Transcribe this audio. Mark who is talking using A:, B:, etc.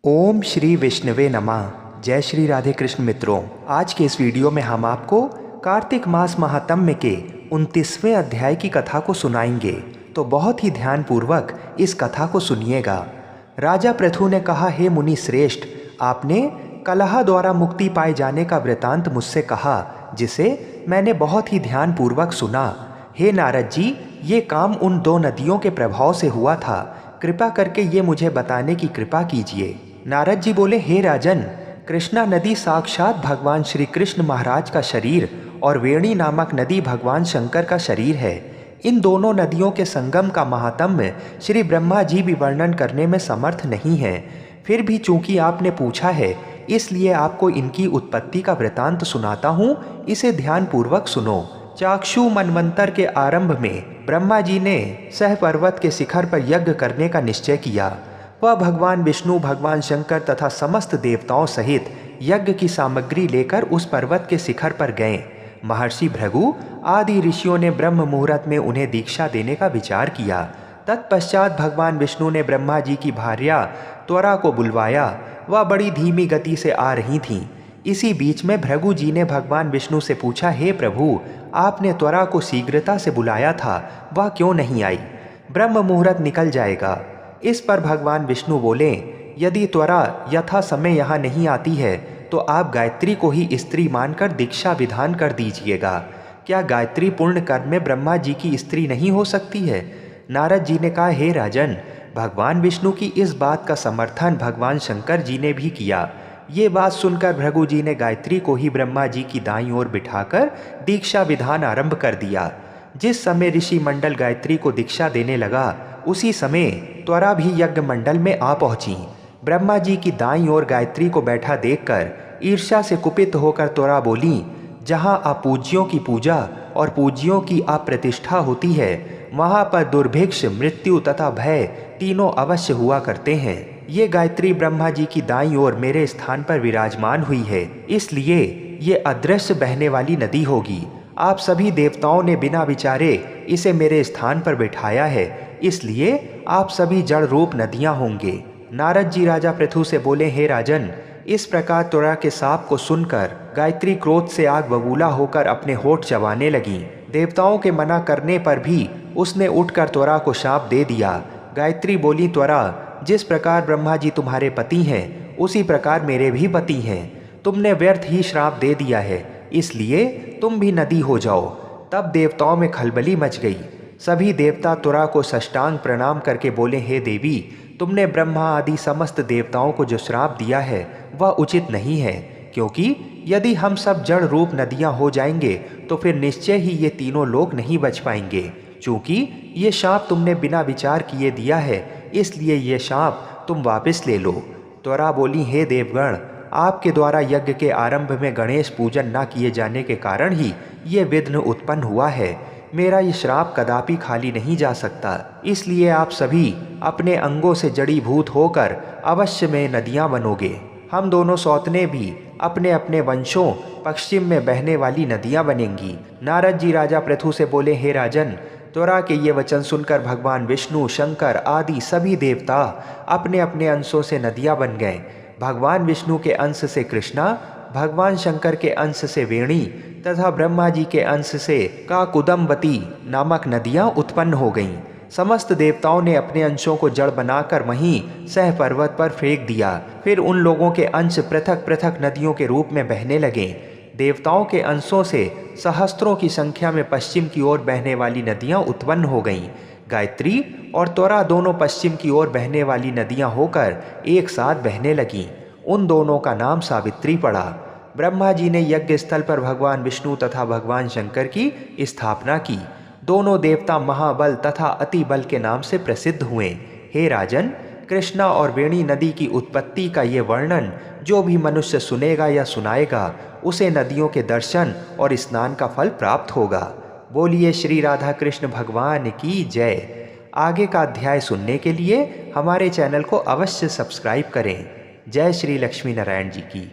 A: ओम श्री विष्णुवे नमः। जय श्री राधे कृष्ण मित्रों, आज के इस वीडियो में हम आपको कार्तिक मास महात्म्य के 29वें अध्याय की कथा को सुनाएंगे। तो बहुत ही ध्यानपूर्वक इस कथा को सुनिएगा। राजा पृथु ने कहा, हे मुनि श्रेष्ठ, आपने कलह द्वारा मुक्ति पाए जाने का वृतांत मुझसे कहा, जिसे मैंने बहुत ही ध्यानपूर्वक सुना। हे नारद जी, ये काम उन दो नदियों के प्रभाव से हुआ था। कृपा करके ये मुझे बताने की कृपा कीजिए। नारद जी बोले, हे राजन, कृष्णा नदी साक्षात भगवान श्री कृष्ण महाराज का शरीर और वेणी नामक नदी भगवान शंकर का शरीर है। इन दोनों नदियों के संगम का महात्म्य श्री ब्रह्मा जी भी वर्णन करने में समर्थ नहीं है। फिर भी चूंकि आपने पूछा है, इसलिए आपको इनकी उत्पत्ति का वृतांत सुनाता हूँ। इसे ध्यानपूर्वक सुनो। चाक्षु मनवंतर के आरंभ में ब्रह्मा जी ने सह पर्वत के शिखर पर यज्ञ करने का निश्चय किया। वह भगवान विष्णु, भगवान शंकर तथा समस्त देवताओं सहित यज्ञ की सामग्री लेकर उस पर्वत के शिखर पर गए। महर्षि भृगु आदि ऋषियों ने ब्रह्म मुहूर्त में उन्हें दीक्षा देने का विचार किया। तत्पश्चात भगवान विष्णु ने ब्रह्मा जी की भार्या त्वरा को बुलवाया। वह बड़ी धीमी गति से आ रही थीं। इसी बीच में भृगु जी ने भगवान विष्णु से पूछा, हे प्रभु, आपने त्वरा को शीघ्रता से बुलाया था, वह क्यों नहीं आई? ब्रह्म मुहूर्त निकल जाएगा। इस पर भगवान विष्णु बोले, यदि त्वरा यथा समय यहाँ नहीं आती है तो आप गायत्री को ही स्त्री मानकर दीक्षा विधान कर दीजिएगा। क्या गायत्री पूर्ण कर्म में ब्रह्मा जी की स्त्री नहीं हो सकती है? नारद जी ने कहा, हे राजन, भगवान विष्णु की इस बात का समर्थन भगवान शंकर जी ने भी किया। ये बात सुनकर भृगु जी ने गायत्री को ही ब्रह्मा जी की दाईं ओर बिठाकर दीक्षा विधान आरंभ कर दिया। जिस समय ऋषि मंडल गायत्री को दीक्षा देने लगा, उसी समय त्वरा भी यज्ञ मंडल में आ पहुंची। ब्रह्मा जी की दाईं ओर गायत्री को बैठा देखकर ईर्ष्या से कुपित होकर त्वरा बोली, जहां अपूज्यों की पूजा और पूज्यों की अप्रतिष्ठा होती है, वहां पर दुर्भिक्ष, मृत्यु तथा भय तीनों अवश्य हुआ करते हैं। ये गायत्री ब्रह्मा जी की दाईं ओर मेरे स्थान पर विराजमान हुई है, इसलिए ये अदृश्य बहने वाली नदी होगी। आप सभी देवताओं ने बिना विचारे इसे मेरे स्थान पर बैठाया है, इसलिए आप सभी जड़ रूप नदियां होंगे। नारद जी राजा पृथु से बोले, हे राजन, इस प्रकार त्वरा के साप को सुनकर गायत्री क्रोध से आग बबूला होकर अपने होठ चबाने लगी। देवताओं के मना करने पर भी उसने उठकर त्वरा को शाप दे दिया। गायत्री बोली, त्वरा, जिस प्रकार ब्रह्मा जी तुम्हारे पति हैं, उसी प्रकार मेरे भी पति हैं। तुमने व्यर्थ ही श्राप दे दिया है, इसलिए तुम भी नदी हो जाओ। तब देवताओं में खलबली मच गई। सभी देवता त्वरा को साष्टांग प्रणाम करके बोले, हे देवी, तुमने ब्रह्मा आदि समस्त देवताओं को जो श्राप दिया है वह उचित नहीं है, क्योंकि यदि हम सब जड़ रूप नदियां हो जाएंगे तो फिर निश्चय ही ये तीनों लोग नहीं बच पाएंगे। चूंकि ये शाप तुमने बिना विचार किए दिया है, इसलिए ये शाप तुम वापस ले लो। त्वरा बोली, हे देवगण, आपके द्वारा यज्ञ के आरंभ में गणेश पूजन न किए जाने के कारण ही ये विघ्न उत्पन्न हुआ है। मेरा ये श्राप कदापि खाली नहीं जा सकता, इसलिए आप सभी अपने अंगों से जड़ीभूत होकर अवश्य में नदियां बनोगे। हम दोनों सौतने भी अपने अपने वंशों पश्चिम में बहने वाली नदियां बनेंगी। नारद जी राजा पृथु से बोले, हे राजन, त्वरा के ये वचन सुनकर भगवान विष्णु, शंकर आदि सभी देवता अपने अपने अंशों से नदियां बन गए। भगवान विष्णु के अंश से कृष्णा, भगवान शंकर के अंश से वेणी तथा ब्रह्मा जी के अंश से काकुदम्बती नामक नदियां उत्पन्न हो गईं। समस्त देवताओं ने अपने अंशों को जड़ बनाकर वहीं सह पर्वत पर फेंक दिया। फिर उन लोगों के अंश पृथक पृथक नदियों के रूप में बहने लगे। देवताओं के अंशों से सहस्त्रों की संख्या में पश्चिम की ओर बहने वाली नदियां उत्पन्न हो गईं। गायत्री और त्वरा दोनों पश्चिम की ओर बहने वाली नदियां होकर एक साथ बहने लगीं। उन दोनों का नाम सावित्री पड़ा। ब्रह्मा जी ने यज्ञ स्थल पर भगवान विष्णु तथा भगवान शंकर की स्थापना की। दोनों देवता महाबल तथा अति बल के नाम से प्रसिद्ध हुए। हे राजन, कृष्णा और वेणी नदी की उत्पत्ति का ये वर्णन जो भी मनुष्य सुनेगा या सुनाएगा, उसे नदियों के दर्शन और स्नान का फल प्राप्त होगा। बोलिए श्री राधा कृष्ण भगवान की जय। आगे का अध्याय सुनने के लिए हमारे चैनल को अवश्य सब्सक्राइब करें। जय श्री लक्ष्मी नारायण जी की।